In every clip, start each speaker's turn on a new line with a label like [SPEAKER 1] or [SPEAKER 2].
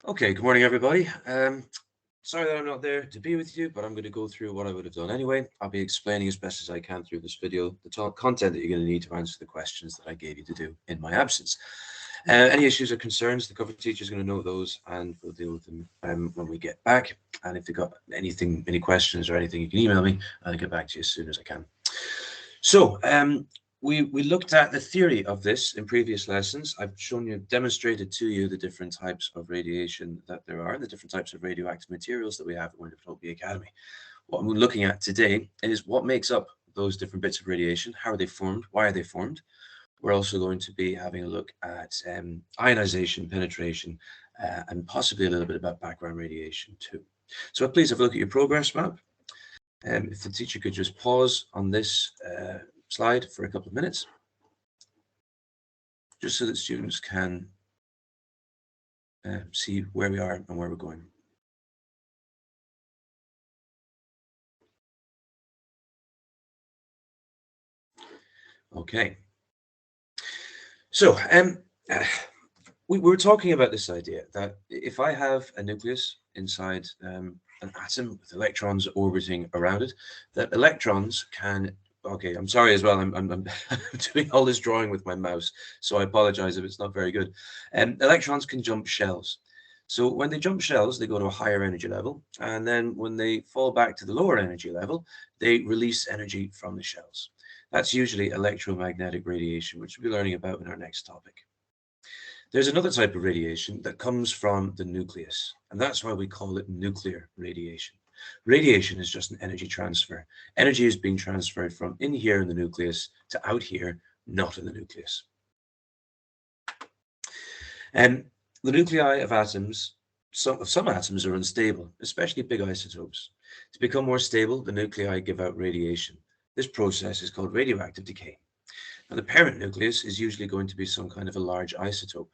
[SPEAKER 1] Okay, good morning, everybody. Sorry that I'm not there to be with you, but I'm going to go through what I would have done anyway. I'll be explaining as best as I can through this video the content that you're going to need to answer the questions that I gave you to do in my absence. Any issues or concerns, the cover teacher is going to note those and we'll deal with them when we get back. And if you've got anything, any questions or anything, you can email me and I'll get back to you as soon as I can. So, we looked at the theory of this in previous lessons. I've demonstrated to you the different types of radiation that there are, the different types of radioactive materials that we have at Winterthorpe Academy. What I'm looking at today is what makes up those different bits of radiation. How are they formed? Why are they formed? We're also going to be having a look at ionization, penetration, and possibly a little bit about background radiation too. So please have a look at your progress map. If the teacher could just pause on this slide for a couple of minutes, just so that students can see where we are and where we're going. Okay. So we were talking about this idea that if I have a nucleus inside an atom with electrons orbiting around it, that electrons can. Okay, I'm sorry as well. I'm doing all this drawing with my mouse, so I apologize if it's not very good. Electrons can jump shells. So when they jump shells, they go to a higher energy level, and then when they fall back to the lower energy level, they release energy from the shells. That's usually electromagnetic radiation, which we'll be learning about in our next topic. There's another type of radiation that comes from the nucleus, and that's why we call it nuclear radiation. Radiation is just an energy transfer. Energy is being transferred from in here in the nucleus to out here, not in the nucleus. And the nuclei of atoms, some atoms are unstable, especially big isotopes. To become more stable, the nuclei give out radiation. This process is called radioactive decay. Now, the parent nucleus is usually going to be some kind of a large isotope.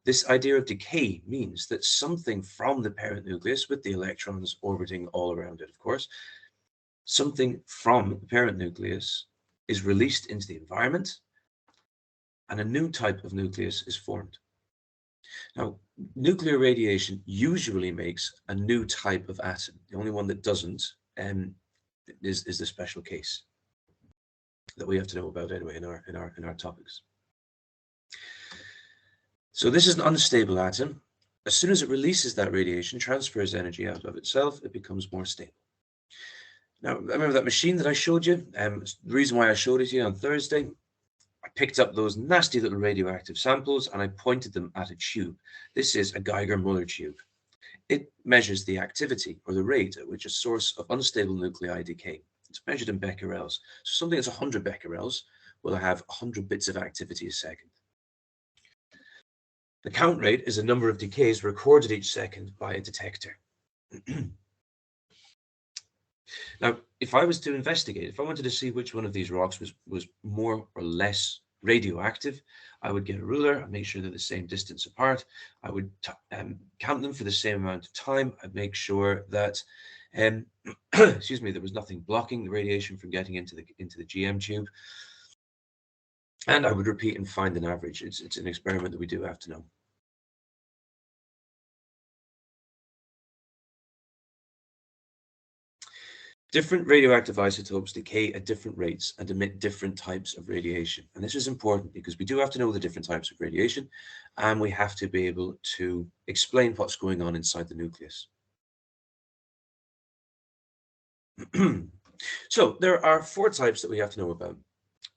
[SPEAKER 1] This idea of decay means that something from the parent nucleus, with the electrons orbiting all around it, of course, something from the parent nucleus is released into the environment and a new type of nucleus is formed. Now, nuclear radiation usually makes a new type of atom. The only one that doesn't is the special case that we have to know about anyway in our topics. So this is an unstable atom. As soon as it releases that radiation, transfers energy out of itself, it becomes more stable. Now, remember that machine that I showed you? The reason why I showed it to you on Thursday, I picked up those nasty little radioactive samples and I pointed them at a tube. This is a Geiger Muller tube. It measures the activity or the rate at which a source of unstable nuclei decay. It's measured in becquerels. So something that's 100 becquerels will have 100 bits of activity a second. The count rate is the number of decays recorded each second by a detector. Now, if I was to investigate, if I wanted to see which one of these rocks was more or less radioactive, I would get a ruler and make sure they're the same distance apart. I would count them for the same amount of time. I'd make sure that, excuse me, there was nothing blocking the radiation from getting into the GM tube. And I would repeat and find an average. It's an experiment that we do have to know. Different radioactive isotopes decay at different rates and emit different types of radiation. And this is important because we do have to know the different types of radiation and we have to be able to explain what's going on inside the nucleus. So there are four types that we have to know about.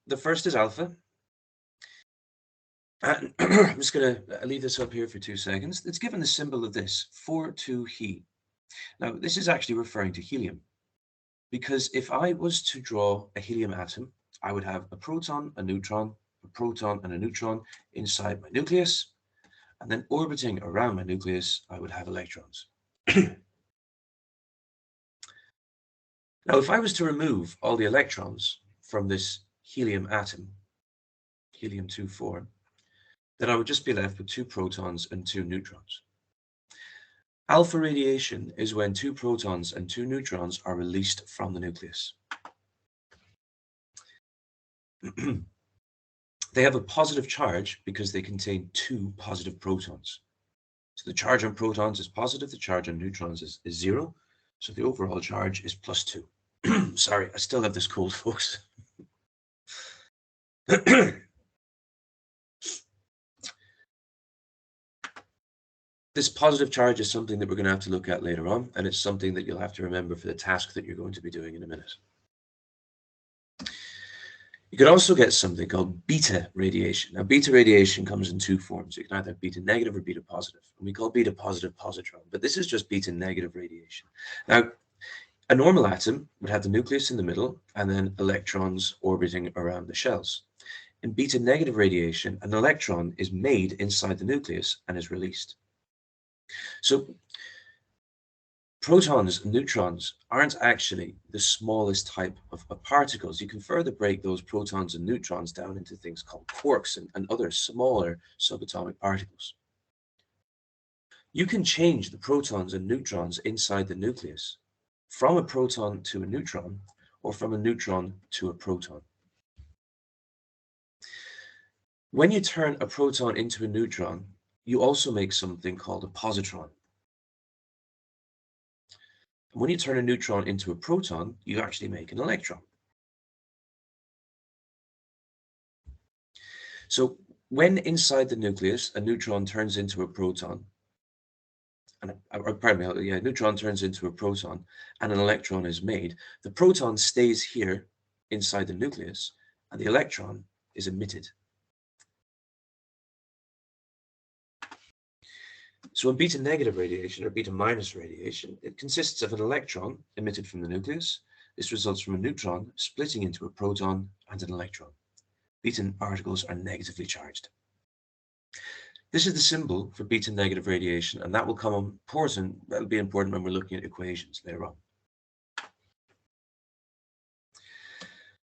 [SPEAKER 1] The first is alpha. And I'm just going to leave this up here for 2 seconds. It's given the symbol of this, 4,2He. Now, this is actually referring to helium. Because if I was to draw a helium atom, I would have a proton, a neutron, and a neutron inside my nucleus. And then orbiting around my nucleus, I would have electrons. Now, if I was to remove all the electrons from this helium atom, helium-24, then I would just be left with 2 protons and 2 neutrons. Alpha radiation is when 2 protons and 2 neutrons are released from the nucleus. They have a positive charge because they contain 2 positive protons. So the charge on protons is positive, the charge on neutrons is 0. So the overall charge is +2. Sorry, I still have this cold, folks. This positive charge is something that we're going to have to look at later on, and it's something that you'll have to remember for the task that you're going to be doing in a minute. You could also get something called beta radiation. Now, beta radiation comes in two forms. You can either have beta negative or beta positive. And we call beta positive positron, but this is just beta negative radiation. Now, a normal atom would have the nucleus in the middle and then electrons orbiting around the shells. In beta negative radiation, an electron is made inside the nucleus and is released. So protons and neutrons aren't actually the smallest type of particles. You can further break those protons and neutrons down into things called quarks and other smaller subatomic particles. You can change the protons and neutrons inside the nucleus from a proton to a neutron or from a neutron to a proton. When you turn a proton into a neutron, you also make something called a positron. When you turn a neutron into a proton, you actually make an electron. So when inside the nucleus, a neutron turns into a proton, a neutron turns into a proton and an electron is made, the proton stays here inside the nucleus and the electron is emitted. So in beta negative radiation or beta minus radiation, it consists of an electron emitted from the nucleus. This results from a neutron splitting into a proton and an electron. Beta particles are negatively charged. This is the symbol for beta negative radiation, and that will that'll be important when we're looking at equations later on.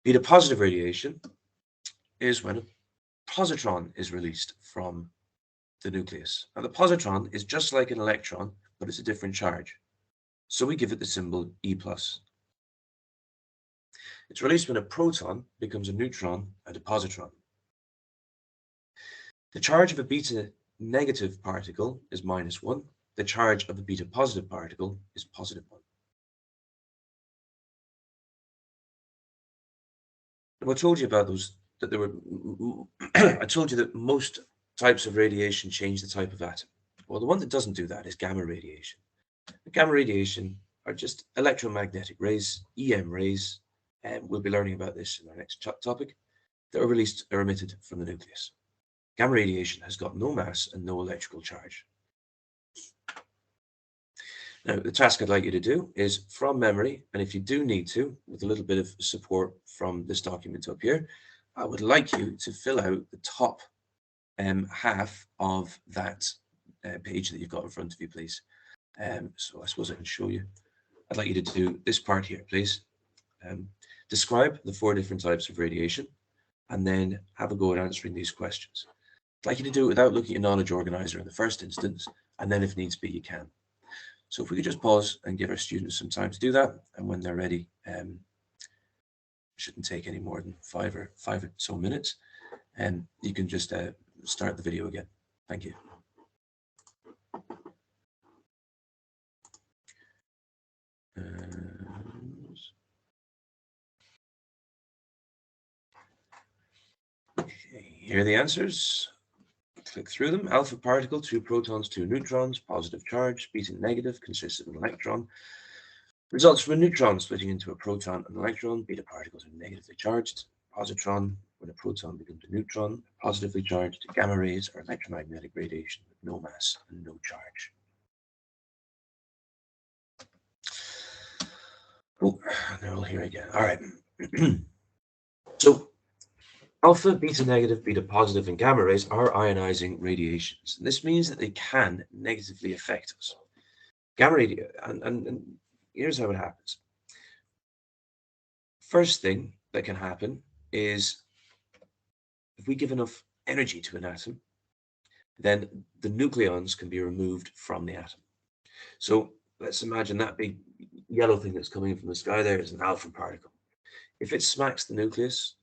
[SPEAKER 1] Beta positive radiation is when a positron is released from the nucleus. Now, the positron is just like an electron, but it's a different charge. So we give it the symbol E+. It's released when a proton becomes a neutron and a positron. The charge of a beta negative particle is -1. The charge of a beta positive particle is +1. And I told you about those, that there were, I told you that most types of radiation change the type of atom. Well, the one that doesn't do that is gamma radiation. The gamma radiation are just electromagnetic rays, EM rays, and we'll be learning about this in our next topic, that are released or emitted from the nucleus. Gamma radiation has got no mass and no electrical charge. Now, the task I'd like you to do is from memory, and if you do need to, with a little bit of support from this document up here, I would like you to fill out the top half of that page that you've got in front of you, please. So I suppose I can show you. I'd like you to do this part here, please. Describe the 4 different types of radiation, and then have a go at answering these questions. I'd like you to do it without looking at knowledge organizer in the first instance, and then if needs be, you can. So if we could just pause and give our students some time to do that, and when they're ready, shouldn't take any more than 5 or so minutes, and you can just start the video again. Thank you. Okay, here are the answers. Click through them. Alpha particle, 2 protons, 2 neutrons, positive charge. Beta negative consists of an electron. Results from a neutron splitting into a proton and electron. Beta particles are negatively charged. Positron, when a proton becomes a neutron, positively charged. Gamma rays are electromagnetic radiation with no mass and no charge. Oh, they're all here again. All right. So alpha, beta negative, beta positive, and gamma rays are ionizing radiations. This means that they can negatively affect us. Gamma radio, and here's how it happens. First thing that can happen is if we give enough energy to an atom, then the nucleons can be removed from the atom. So let's imagine that big yellow thing that's coming from the sky there is an alpha particle. If it smacks the nucleus,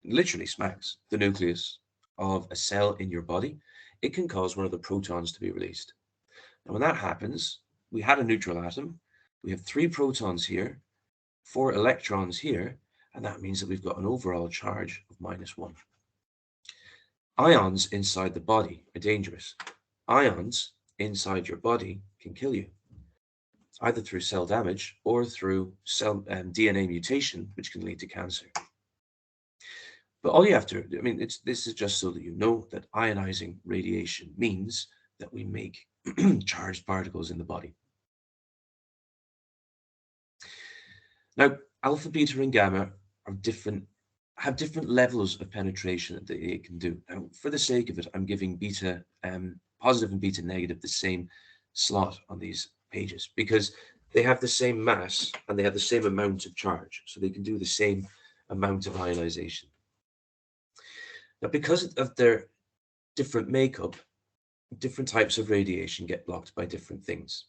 [SPEAKER 1] literally smacks the nucleus of a cell in your body, it can cause one of the protons to be released. And when that happens, we had a neutral atom. We have 3 protons here, 4 electrons here, and that means that we've got an overall charge of -1. Ions inside the body are dangerous. Ions inside your body can kill you, either through cell damage or through cell DNA mutation, which can lead to cancer. But all you have to, this is just so that you know that ionizing radiation means that we make charged particles in the body. Now, alpha, beta, and gamma are have different levels of penetration that they can do. Now, for the sake of it, I'm giving beta positive and beta negative the same slot on these pages because they have the same mass and they have the same amount of charge, so they can do the same amount of ionization. Now, because of their different makeup, different types of radiation get blocked by different things.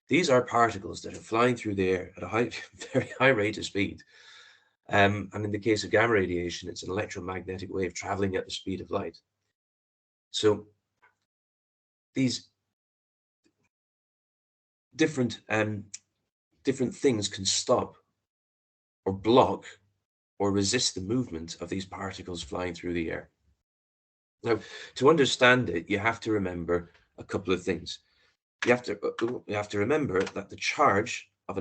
[SPEAKER 1] These are particles that are flying through the air at a very high rate of speed. And in the case of gamma radiation, it's an electromagnetic wave traveling at the speed of light. So these different things can stop or block or resist the movement of these particles flying through the air. Now, to understand it, you have to remember a couple of things. You have to remember that the charge of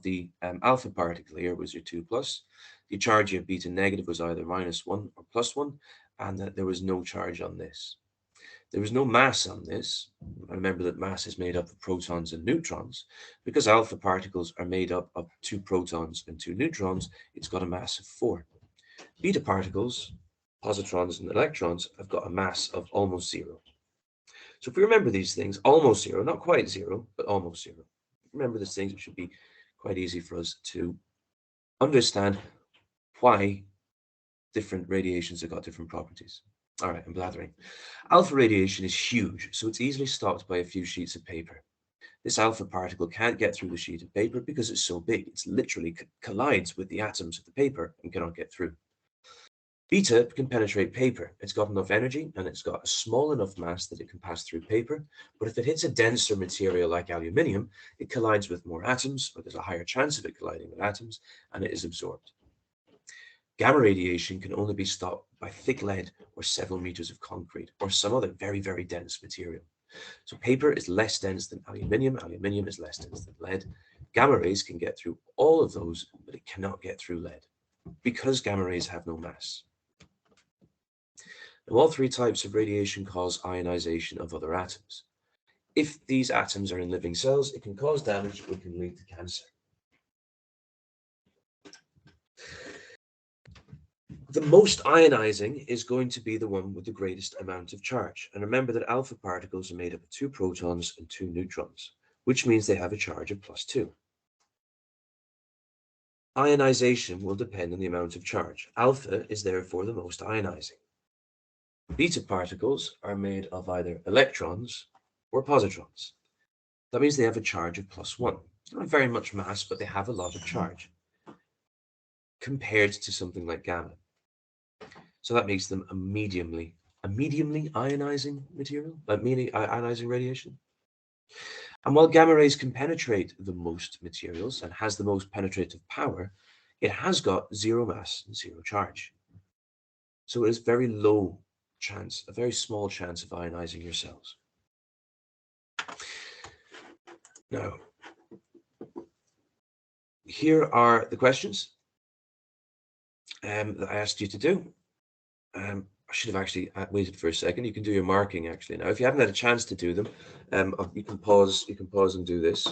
[SPEAKER 1] the alpha particle here was your 2 plus. The charge of beta negative was either -1 or +1, and that there was no charge on this. There was no mass on this. Remember that mass is made up of protons and neutrons. Because alpha particles are made up of 2 protons and 2 neutrons, it's got a mass of 4. Beta particles, positrons and electrons, have got a mass of almost 0. So if we remember these things, almost 0, not quite 0, but almost 0. Remember these things, it should be quite easy for us to understand why different radiations have got different properties. All right, I'm blathering. Alpha radiation is huge, so it's easily stopped by a few sheets of paper. This alpha particle can't get through the sheet of paper because it's so big. It literally collides with the atoms of the paper and cannot get through. Beta can penetrate paper. It's got enough energy and it's got a small enough mass that it can pass through paper. But if it hits a denser material like aluminium, it collides with more atoms, or there's a higher chance of it colliding with atoms, and it is absorbed. Gamma radiation can only be stopped by thick lead or several meters of concrete or some other very, very dense material. So paper is less dense than aluminium. Aluminium is less dense than lead. Gamma rays can get through all of those, but it cannot get through lead because gamma rays have no mass. Now, all 3 types of radiation cause ionization of other atoms. If these atoms are in living cells, it can cause damage or can lead to cancer. The most ionizing is going to be the one with the greatest amount of charge. And remember that alpha particles are made up of 2 protons and 2 neutrons, which means they have a charge of +2. Ionization will depend on the amount of charge. Alpha is therefore the most ionizing. Beta particles are made of either electrons or positrons. That means they have a charge of +1. Not very much mass, but they have a lot of charge compared to something like gamma. So that makes them a mediumly ionizing material, ionizing radiation. And while gamma rays can penetrate the most materials and has the most penetrative power, it has got 0 mass and 0 charge. So it is very low chance, a very small chance of ionizing your cells. Now, here are the questions that I asked you to do. I should have actually waited for a second. You can do your marking actually now. If you haven't had a chance to do them, you can pause. You can pause and do this.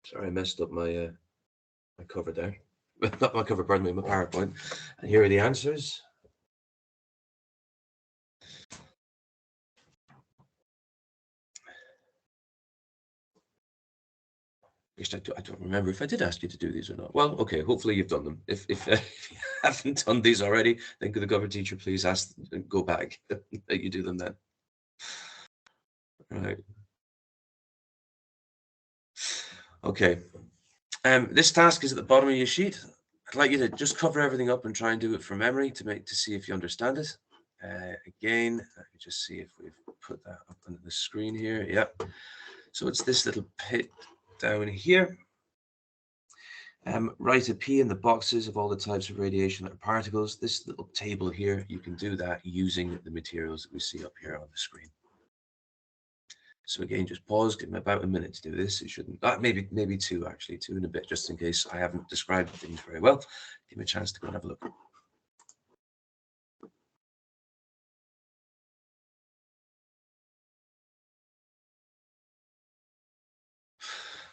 [SPEAKER 1] Sorry, I messed up my my cover there. Not my cover, pardon me, my PowerPoint. And here are the answers. I don't remember if I did ask you to do these or not. Well, okay, hopefully you've done them. If you haven't done these already, then could the cover teacher please go back that you do them then. All right. Okay. This task is at the bottom of your sheet. I'd like you to just cover everything up and try and do it from memory to see if you understand it. Again, let me just see if we've put that up on the screen here. Yep. So it's this little pit down here. Write a P in the boxes of all the types of radiation that are particles. This little table here, you can do that using the materials that we see up here on the screen. So again, just pause, give me about a minute to do this. It shouldn't, maybe two actually, two and a bit, just in case I haven't described things very well. Give me a chance to go and have a look.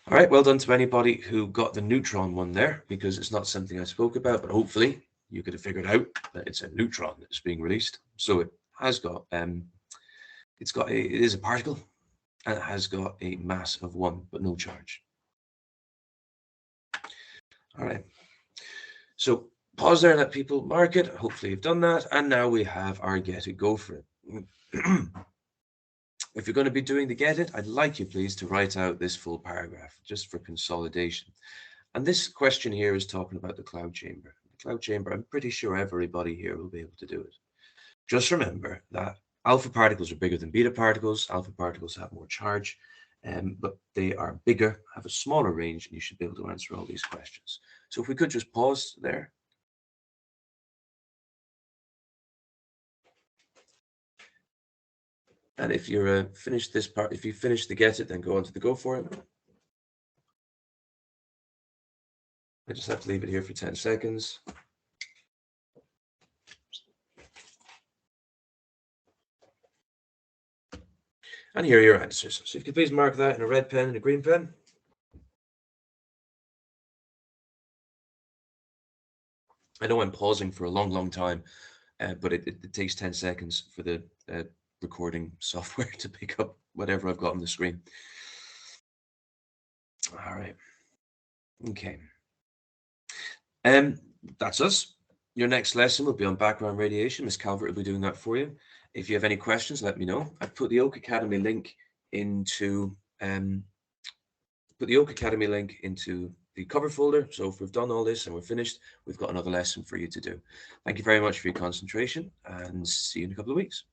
[SPEAKER 1] All right, well done to anybody who got the neutron one there, because it's not something I spoke about, but hopefully you could have figured out that it's a neutron that's being released. So it has got, it is a particle, and it has got a mass of 1, but no charge. All right. So pause there and let people mark it. Hopefully you've done that. And now we have our get it, go for it. If you're going to be doing the get it, I'd like you please to write out this full paragraph just for consolidation. And this question here is talking about the cloud chamber. The cloud chamber, I'm pretty sure everybody here will be able to do it. Just remember that alpha particles are bigger than beta particles. Alpha particles have more charge, but they are bigger, have a smaller range, and you should be able to answer all these questions. So if we could just pause there. And if you're finished this part, if you finish the get it, then go on to the go for it. I just have to leave it here for 10 seconds. And here are your answers. So if you could please mark that in a red pen and a green pen. I know I'm pausing for a long, long time, but it takes 10 seconds for the recording software to pick up whatever I've got on the screen. All right. Okay. That's us. Your next lesson will be on background radiation. Miss Calvert will be doing that for you. If you have any questions, let me know. I've put the Oak Academy link into the cover folder. So if we've done all this and we're finished, we've got another lesson for you to do. Thank you very much for your concentration, and see you in a couple of weeks.